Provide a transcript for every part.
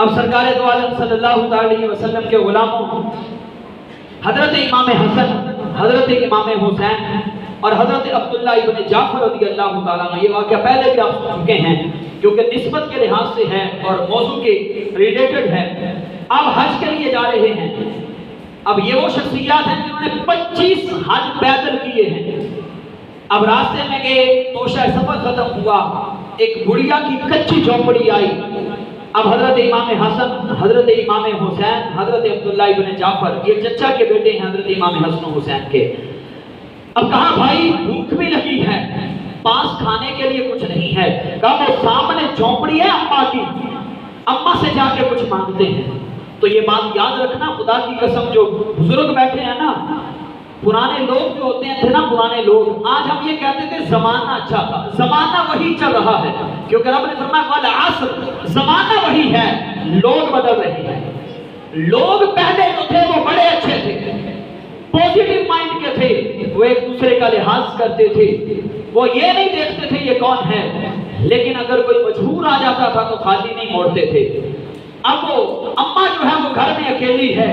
اب سرکار دو عالم صلی اللہ علیہ وسلم کے غلاموں حضرت امام حسن، حضرت امام حسین اور حضرت عبداللہ ابن جعفر رضی اللہ تعالیٰ عنہ، یہ واقعہ پہلے بھی آپ سن چکے ہیں کیونکہ نسبت کے لحاظ سے ہے اور موضوع کے ریلیٹڈ ہے۔ اب حج کے لیے جا رہے ہیں۔ اب یہ وہ شخصیات ہیں جنہوں نے 25 حج پیدل کیے ہیں۔ اب راستے میں گئے، توشہ سفر ختم ہوا، ایک بڑھیا کی کچی جھونپڑی آئی۔ اب حضرت امام حسن، حضرت امام حسین، حضرت عبداللہ ابن جعفر، یہ چچا کے بیٹے ہیں حضرت امام حسن و حسین کے۔ اب کہا بھائی بھوک بھی لگی ہے، پاس کھانے کے لیے کچھ نہیں ہے۔ کہا وہ سامنے جھونپڑی ہے اماں کی، اماں سے جا کے کچھ مانگتے ہیں۔ تو یہ بات یاد رکھنا، خدا کی قسم جو بزرگ بیٹھے ہیں نا، پرانے لوگ جو ہوتے ہیں تھے نا، پرانے لوگ، آج ہم یہ کہتے تھے زمانہ اچھا تھا، زمانہ وہی چل رہا ہے کیونکہ رب نے فرمایا والعصر، زمانہ وہی ہے، لوگ بدل رہے ہیں۔ لوگ پہلے جو تھے وہ بڑے اچھے تھے، پوزیٹیو مائنڈ کے تھے، وہ ایک دوسرے کا لحاظ کرتے تھے، وہ یہ نہیں دیکھتے تھے یہ کون ہے، لیکن اگر کوئی مجبور آ جاتا تھا تو خالی نہیں موڑتے تھے۔ اب وہ اماں جو ہے وہ گھر میں اکیلی ہے،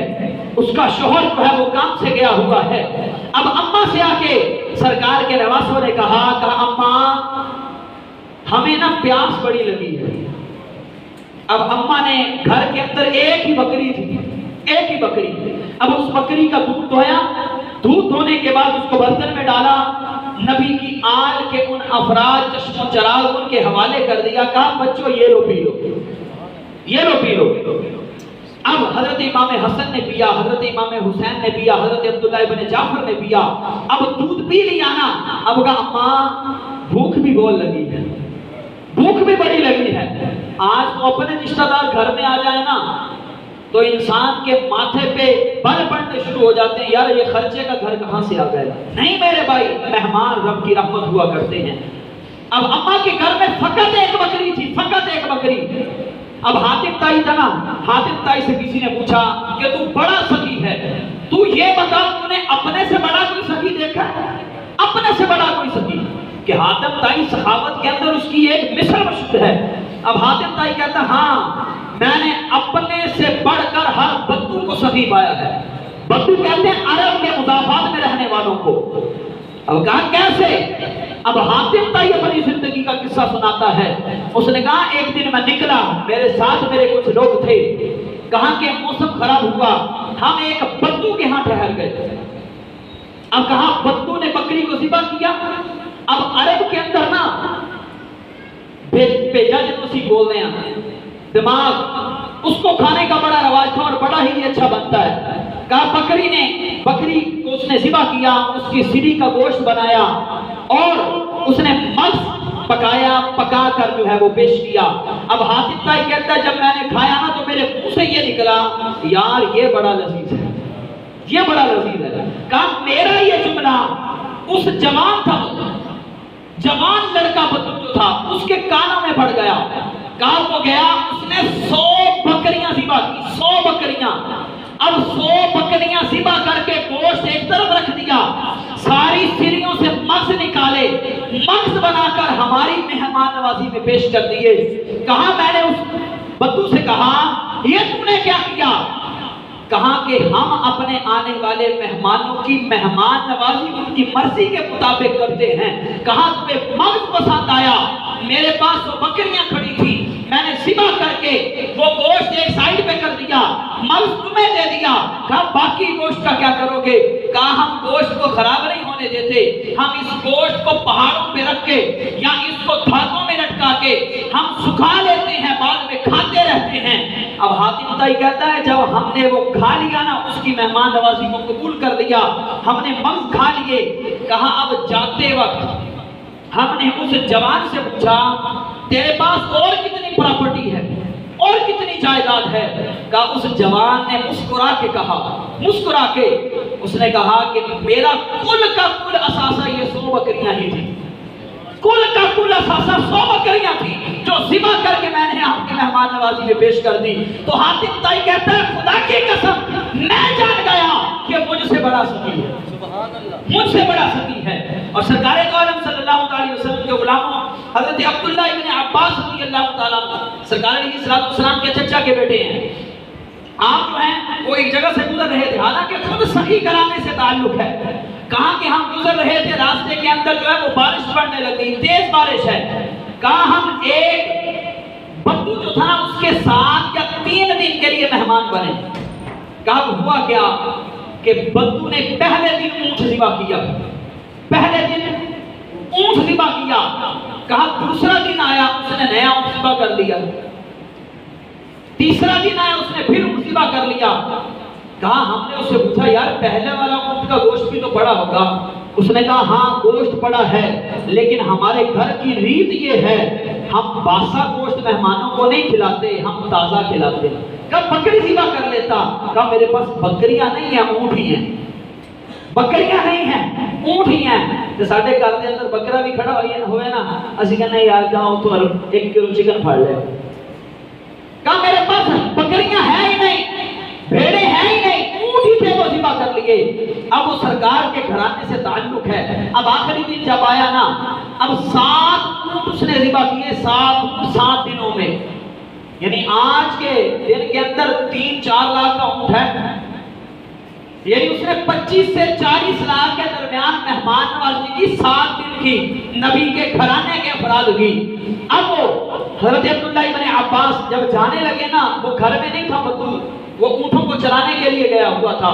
اس کا شوہر جو ہے وہ کام سے گیا ہوا ہے۔ اب اماں سے آ کے سرکار کے نواسوں نے کہا اماں ہمیں نا پیاس بڑی لگی ہے۔ اب اماں نے گھر کے اندر ایک ہی بکری تھی، ایک ہی بکری، اب اس بکری کا دودھ دھویا، دودھ دھونے کے بعد اس کو برتن میں ڈالا، نبی کی آل کے ان افراد چشم و چراغ ان کے حوالے کر دیا، کہا بچوں یہ لو پی لو، یہ لو پی لو۔ اب حضرت امام حسن نے پیا، حضرت امام حسین نے پیا، حضرت عبداللہ ابن جعفر نے پیا۔ اب دودھ پی لیا نا، اب کہا اماں بھوک بھی بہت لگی ہے، بھوک بھی بڑی لگی ہے۔ آج تو اپنے رشتہ دار گھر میں آ جائے نا تو انسان کے ماتھے پہ بل پڑنے شروع ہو جاتے ہیں، یار یہ خرچے کا گھر کہاں سے آ گیا؟ نہیں میرے بھائی، مہمان رب کی رحمت ہوا کرتے ہیں۔ اب اماں کے گھر میں فقط ایک بکری تھی، فقط ایک بکری۔ اب حاتم تائی تھا نا، حاتم تائی سے کسی نے پوچھا کہ تو بڑا سخی ہے، تو یہ بتا تو نے اپنے سے بڑا کوئی سخی دیکھا ہے؟ اپنے سے بڑا کوئی سخی؟ کہ حاتم تائی صحابت کے اندر اس کی ایک مثال مشہور ہے۔ اب حاتم تائی کہتا ہاں میں نے اپنے سے بڑھ کر ہر بدو کو سخی پایا ہے۔ بدو کہتے ہیں عرب کے مضافات میں رہنے والوں کو۔ اب کہا کیسے؟ اب حاتم تائی اپنی زندگی کا قصہ سناتا ہے۔ اس نے کہا ایک دن میں نکلا، میرے ساتھ میرے کچھ لوگ تھے، کہاں کہ موسم خراب ہوا، ہم ایک بدو کے ہاں ٹھہر گئے۔ اب کہا بدو نے بکری کو ذبح کیا۔ اب عرب کے اندر نا بیجا جنوسی بول رہے ہیں، دماغ اس کو کھانے کا بڑا رواج تھا اور بڑا ہی اچھا بنتا ہے۔ کہا بکری کو اس نے ذبح کیا، اس کی سری کا گوشت بنایا اور اس نے مغز پکایا، پکا کر جو ہے وہ پیش کیا۔ اب حاتم تائی کہتا ہے جب میں نے کھایا نا تو میرے منہ سے یہ نکلا یار یہ بڑا لذیذ ہے، یہ بڑا لذیذ ہے۔ کہا میرا یہ جملہ اس جوان تھا، جوان لڑکا بدو جو تھا اس کے کانوں میں پڑ گیا۔ کہا وہ گیا، اس نے 100 بکریاں ذبح کی، 100 بکریاں۔ اب 100 بکریاں ذبح کر کے گوشت ایک طرف رکھ دیا، ساری سریوں سے مغز نکالے، مغز بنا کر ہماری مہمان نوازی میں پیش کر دیے۔ کہا میں نے اس بدو سے کہا یہ تو نے کیا کیا؟ کہا کہ ہم اپنے آنے والے مہمانوں کی مہمان نوازی ان کی مرضی کے مطابق کرتے ہیں۔ کہا تمہیں مغز پسند آیا، میرے پاس وہ بکریاں کھڑی تھی، میں نے ذبح کر کے وہ گوشت ایک سائیڈ پہ کر دیا، مغز تمہیں دے دیا۔ کہا باقی گوشت کا کیا کرو گے؟ کہا ہم گوشت کو خراب نہیں ہونے دیتے، ہم اس گوشت کو پہاڑوں پہ رکھ کے یا اس کو دھاگوں میں لٹکا کے ہم سکھا لیتے ہیں، بعد میں کھاتے رہتے ہیں۔ اب حاتم تائی کہتا ہے جب ہم نے وہ کھا لیا نا، اس کی مہمان نوازی کو قبول کر لیا، ہم نے مغز کھا لیے۔ کہا اب جاتے وقت ہم نے اس جوان سے پوچھا تیرے پاس اور کتنی پراپرٹی ہے، اور کتنی جائیداد ہے؟ کہا اس جوان نے مسکرا کے کہا، مسکرا کے اس نے کہا کہ میرا کل کا کل اثاثہ یہ 100 بکریاں ہی تھی، کل کا کل اثاثہ 100 بکریاں تھی جو ذبح کر کے میں نے آپ کے مہمان نوازی میں پیش کر دی۔ تو حاتم تائی کہتا ہے خدا کی قسم میں جان گیا کہ مجھ سے بڑا سخی ہے، مجھ سے بڑا سخی ہے۔ اور سرکار دو عالم صلی اللہ علیہ وسلم کے غلاموں حضرت عبداللہ ابن عباس رضی اللہ تعالیٰ سرکار علیہ السلام کے چچا کے بیٹے ہیں. آپ جو ہیں وہ ایک جگہ سے گزر رہے تھے، حالانکہ خود صحیح کرانے سے تعلق ہے. کہا کہ ہم گزر رہے تھے، راستے کے اندر جو ہے وہ بارش پڑنے لگی، تیز بارش ہے. کہا ہم ایک بدو جو تھا اس کے ساتھ یا 3 دن کے لیے مہمان بنے. کہا ہوا کیا کہ بدو نے پہلے دن اونٹ ذبح کیا، پہلے دن اونٹ ذبح کیا. کہا دوسرا دن آیا اس نے نیا اونٹ ذبح کر لیا، تیسرا دن آیا اس نے پھر اونٹ ذبح کر لیا. کہا ہم نے اس سے پوچھا یار پہلے والا اونٹ کا گوشت بھی تو بڑا ہوگا. اس نے کہا ہاں گوشت بڑا ہے، لیکن ہمارے گھر کی ریت یہ ہے ہم باسا گوشت مہمانوں کو نہیں کھلاتے، ہم تازہ کھلاتے ہیں. کہا بکری ذبح کر لیتا. کہا میرے پاس بکریاں نہیں ہیں، اونٹ ہی ہیں. بکریاں نہیں ہیں، اونٹ ہی ہیں. تو ساڈے گھر دے اندر بکرا بھی کھڑا ہوئے نا، اسی کہنے یار جاؤ تو 1 کلو چکن پھاڑ لے. کہا میرے پاس بکریاں ہیں ہی نہیں، بھیڑے ہیں ہی نہیں، اونٹ ہی تھے وہ ذبح کر لیے. اب وہ سرکار کے گھرانے سے تعلق ہے. اب آخری دن جب آیا نا، اب 7 اونٹ اس نے ذبح کیے 7 دنوں میں. یعنی آج کے دن کے اندر 3-4 لاکھ کا اونٹ ہے. یعنی اس نے 25 سے 40 لاکھ کے درمیان مہمان نوازی کی 7 دن کی، نبی کے گھرانے کے افراد کی. اب وہ حضرت عبداللہ ابن عباس جب جانے لگے نا، وہ گھر میں نہیں تھا بدو، وہ اونٹوں کو چلانے کے لیے گیا ہوا تھا.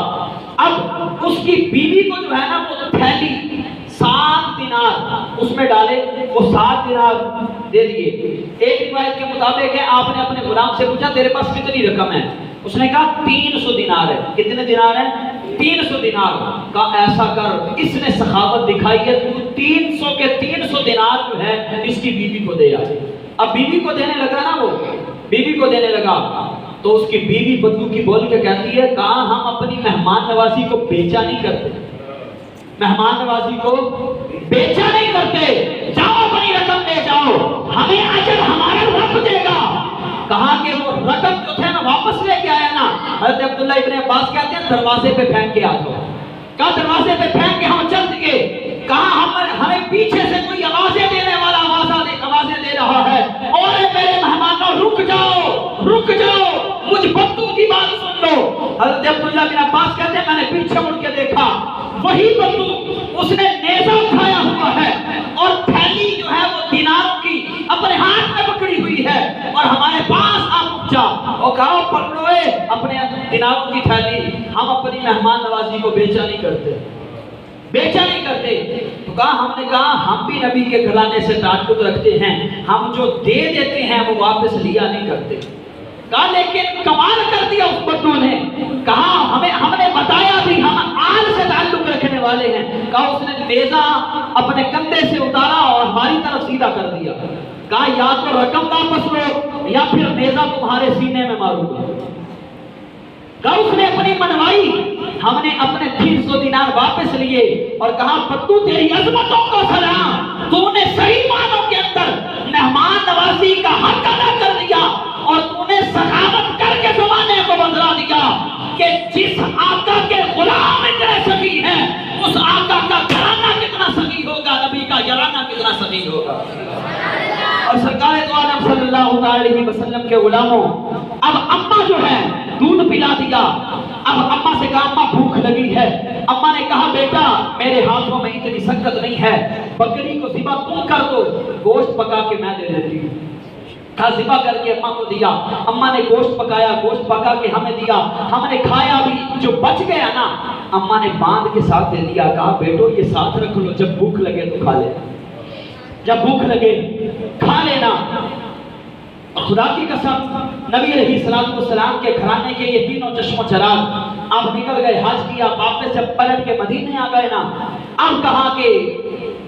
اب اس کی بیوی کو جو ہے نا وہ تھیلی 7 دینار اس میں ڈالے، وہ 7 دینار دے دیے. ایک روایت کے مطابق ہے آپ نے اپنے غلام سے پوچھا تیرے پاس کتنی رقم ہے؟ اس نے کہا 300 دینار ہے. کتنے دینار ہیں؟ 300 دینار. کہا ایسا کر، اس نے سخاوت دکھائی ہے، تو 300 کے 300 دینار جو ہے اس کی بیوی کو دے آئے. اب بیوی کو دینے لگا نا، وہ بیوی کو دینے لگا تو اس کی بیوی بدو کی بول کے کہتی ہے کہا ہم اپنی مہمان نوازی کو بیچا نہیں کرتے، مہمان نوازی کو بیچا نہیں کرتے، جاؤ اپنی رقم لے جاؤ، ہمیں اجر ہمارا رب دے گا. کہا کہ وہ رقم جو تھے نا واپس لے کے آیا نا. حضرت عبداللہ ابن عباس کہتے ہیں دروازے پہ پھینک کے آ جاؤ. کہا دروازے پہ پھینک کے ہم چل دیے. کہا ہمیں پیچھے سے کوئی آوازیں دینے والا آوازیں دے رہا ہے، اور میرے مہمانوں رک جاؤ رک جاؤ، مجھ بدو کی بات سن لو. حضرت عبداللہ بن عباس کہتے ہیں میں نے پیچھے مڑ کے دیکھا، وہی بدو اس نے نیزہ اٹھایا ہوا ہے اور تھیلی جو ہے وہ دیناروں کی اپنے ہاتھ میں پکڑی ہوئی ہے، اور ہمارے پاس آ پہنچا اور کہا پکڑو اپنے دیناروں کی تھیلی، ہم اپنی مہمان نوازی کو بیچا نہیں کرتے، بیچا نہیں کرتے. تو کہا ہم نے کہا ہم بھی نبی کے گھرانے سے تعلق رکھتے ہیں، ہم جو دے دیتے ہیں وہ واپس لیا نہیں کرتے. کہا لیکن کمال کر دیا اس بدو نے. کہا ہم نے بتایا بھی ہم آل سے تعلق رکھنے والے ہیں. کہا اس نے نیزہ اپنے کندھے سے اتارا اور ہماری طرف سیدھا کر دیا. کہا یا تو رقم واپس لو یا پھر نیزہ تمہارے سینے میں ماروں گا. کہا اس نے اپنی منوائی، ہم نے اپنے 300 دینار واپس لیے اور کہا بدو تیری عظمتوں کو سلام، تو نے صحیح معنوں کے اندر مہمان نوازی کا حق ادا کر دیا، اور تو نے سخاوت کر کے زمانے کو بتلا دیا کہ جس آقا کے غلام اتنے سخی ہیں اس آقا کا گھرانہ کتنا سخی ہوگا، نبی کا گھرانہ کتنا سخی ہوگا. اور سرکار دو عالم صلی اللہ علیہ وسلم کے غلاموں، اب اماں جو ہے دودھ پلا دیا. اب اماں سے کہا اماں بھوک لگی ہے. اماں نے کہا بیٹا میرے ہاتھوں میں اتنی سکت نہیں ہے، بکری کو ذبح تم کر دو، گوشت پکا کے میں دے دیتی ہوں. کہا ذبح کر کے اماں کو دیا. اماں نے گوشت پکایا، گوشت پکا کے ہمیں دیا، ہم نے کھایا بھی. جو بچ گیا نا اماں نے باندھ کے ساتھ دے دیا. کہا بیٹو یہ ساتھ رکھ لو، جب بھوک لگے تو کھا لے، جب بھوک لگے کھا لینا. خدا کی قسم نبی علیہ السلام کے گھرانے کے یہ تینوں چشم و چراغ اب نکل گئے، حج کیا، واپس جب پلٹ کے مدینے آ گئے نا، اب کہا کہ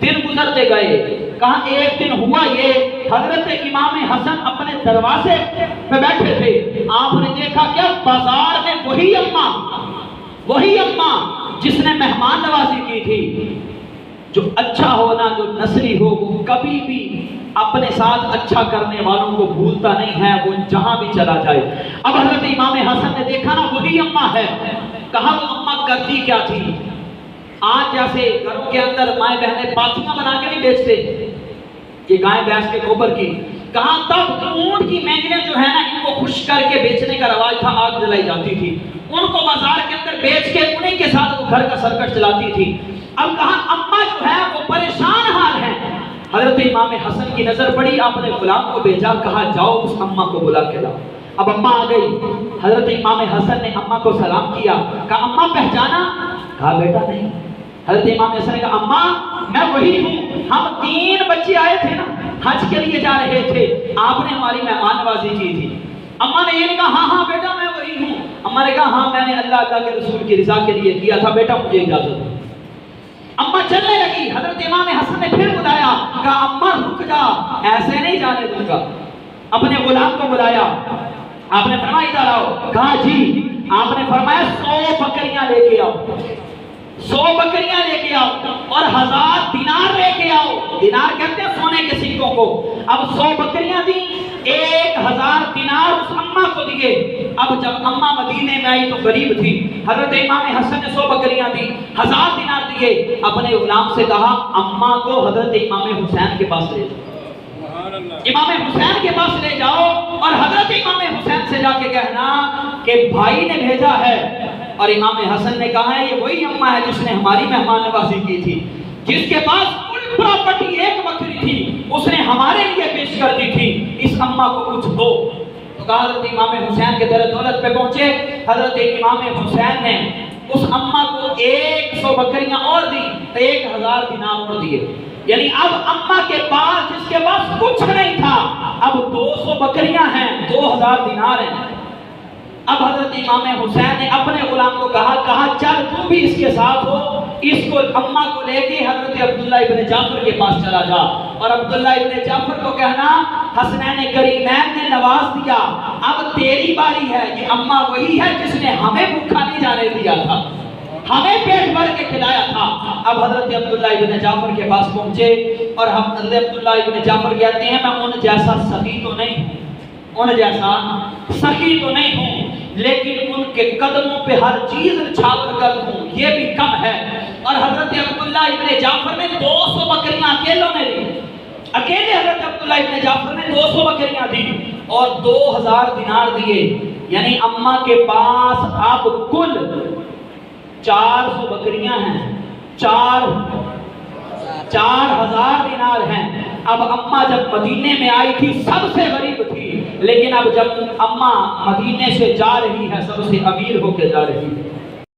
دن گزرتے گئے. کہا ایک دن ہوا یہ حضرت امام حسن اپنے دروازے پہ بیٹھے تھے. آپ نے دیکھا کیا بازار میں وہی اماں جس نے مہمان نوازی کی تھی. جو اچھا ہونا، جو نسلی ہو، وہ کبھی بھی اپنے ساتھ اچھا کرنے والوں کو بھولتا نہیں ہے، وہ جہاں بھی چلا جائے. اب حضرت امام حسن نے دیکھا نا وہی اماں ہے. کہا وہ اماں کرتی کیا تھی؟ آج جیسے گھروں کے اندر مائیں بہنیں پاتیاں بنا کے نہیں بیچتے، یہ گائے بھینس کے گوبر کی. کہاں تب اونٹ کی مینگنیں جو ہے نا ان کو خشک کر کے بیچنے کا رواج تھا, آگ جلائی جاتی تھی, ان کو بازار کے اندر بیچ کے انہیں کے ساتھ وہ گھر کا سرکٹ چلاتی تھی. اب کہاں اماں جو ہے وہ پریشان حال ہیں. حضرت امام حسن کی نظر پڑی, آپ نے غلام کو بھیجا, کہا جاؤ اس اماں کو بلا کے لاؤ. اب اماں آ گئی. حضرت امام حسن نے اماں کو سلام کیا, کہا اماں پہچانا؟ کہا بیٹا نہیں. حضرت امام حسن نے کہا اماں میں وہی ہوں, ہم 3 بچے آئے تھے نا, حج کے لیے جا رہے تھے, آپ نے ہماری مہمان نوازی کی تھی. اماں نے یہ نہیں کہا ہاں بیٹا میں وہی ہوں. اماں نے کہا ہاں میں نے اللہ کے رسول کی رضا کے لیے کیا تھا, بیٹا مجھے اجازت دو. اماں چلنے لگی. حضرت امام حسن نے پھر بلایا, کہا اماں رک جا, ایسے نہیں جانے دوں گا. اپنے غلام کو بلایا, آپ نے فرمایا ادھر آؤ. کہا جی. آپ نے فرمایا 100 بکریاں لے کے آؤ, 100 بکریاں لے کے آؤ اور 1000 دینار لے کے آؤ. دینار کہتے ہیں سونے کے سکوں کو. اب 100 بکریاں دی, 1000 دینار اس اماں کو دیے. اب جب اماں مدینے میں آئی تو غریب تھی. حضرت امام حسن نے 100 بکریاں دی, 1000 دینار دیے. اپنے غلام سے کہا اماں کو حضرت امام حسین کے پاس لے جاؤ, امام حسین کے پاس لے جاؤ اور حضرت امام حسین سے جا کے کہنا کہ بھائی نے بھیجا ہے. اور امام حسن نے کہا ہے یہ وہی اماں ہے جس نے ہماری مہمان نوازی کی تھی, جس کے پاس کل پراپرٹی 1 بکری تھی, اس نے ہمارے لیے پیش کر دی تھی, اس اماں کو کچھ دو. تو کہا حضرت امام حسین کے در دولت پہ پہنچے. حضرت امام حسین نے اس اماں کو 100 بکریاں اور دی, 1000 دینار اور دیے. یعنی اب اماں کے پاس, جس کے پاس کچھ نہیں تھا, اب 200 بکریاں ہیں, 2000 دینار ہیں. اب حضرت امام حسین نے اپنے غلام کو کہا چل تو بھی اس کے ساتھ ہو, اس کو اماں کو لے کے حضرت عبداللہ ابن جعفر کے پاس چلا جا. اور عبداللہ ابن جعفر کو کہنا حسنین کریمین نے نواز دیا, اب تیری باری ہے. یہ اماں وہی ہے جس نے ہمیں بھوکا نہیں جانے دیا تھا, ہمیں پیٹ بھر کے کھلایا تھا. اب حضرت عبداللہ ابن جعفر کے پاس پہنچے اور حضرت عبداللہ ابن جعفر کہتے ہیں میں ان جیسا سخی تو نہیں ہوں, ان جیسا سخی تو نہیں ہوں, لیکن ان کے قدموں پہ ہر چیز چھاپ کر ہوں, یہ بھی کم ہے. اور حضرت عبداللہ ابن جعفر نے 200 بکریاں اکیلوں نے دی, اکیلے حضرت عبداللہ ابن جعفر نے 200 بکریاں دی اور 2000 دینار دیے. یعنی اماں کے پاس اب کل 400 بکریاں ہیں, 4000 دینار ہیں. اب اماں جب مدینے میں آئی تھی سب سے غریب تھی, لیکن اب جب اماں مدینے سے جا رہی ہے سب سے امیر ہو کے جا رہی ہے.